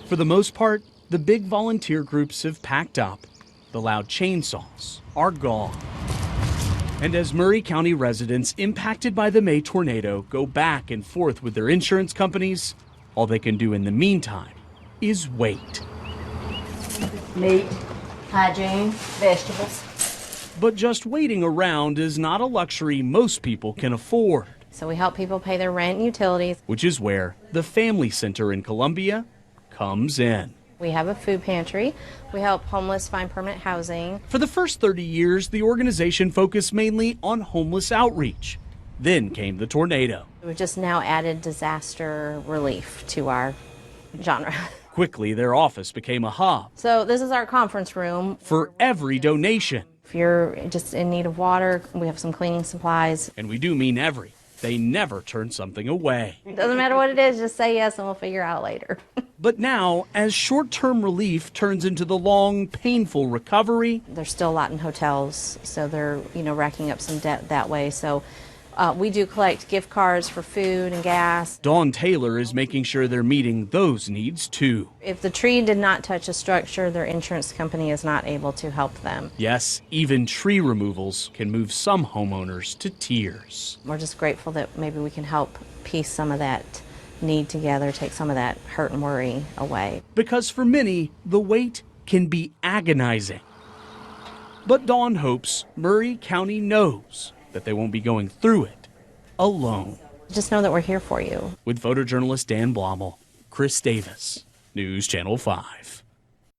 For the most part, the big volunteer groups have packed up. The loud chainsaws are gone. And as Maury County residents impacted by the May tornado go back and forth with their insurance companies, all they can do in the meantime is wait. Meat, hygiene, vegetables. But just waiting around is not a luxury most people can afford. So we help people pay their rent and utilities. Which is where the Family Center in Columbia comes in. We have a food pantry. We help homeless find permanent housing. For the first 30 years, the organization focused mainly on homeless outreach. Then came the tornado. We've just now added disaster relief to our genre. Quickly, their office became a hub So this is our conference room. for every donation. If you're just in need of water, we have some cleaning supplies. And we do mean every. They never turn something away. Doesn't matter what it is, just say yes and we'll figure out later. But now, as short-term relief turns into the long, painful recovery, There's still a lot in hotels, so they're, racking up some debt that way. So we do collect gift cards for food and gas. Dawn Taylor is making sure they're meeting those needs too. If the tree did not touch a structure, their insurance company is not able to help them. Yes, even tree removals can move some homeowners to tears. We're just grateful that maybe we can help piece some of that need together, take some of that hurt and worry away. Because for many, the wait can be agonizing. But Dawn hopes Maury County knows that they won't be going through it alone. Just know that we're here for you. With photojournalist Dan Blommel, Chris Davis, News Channel 5.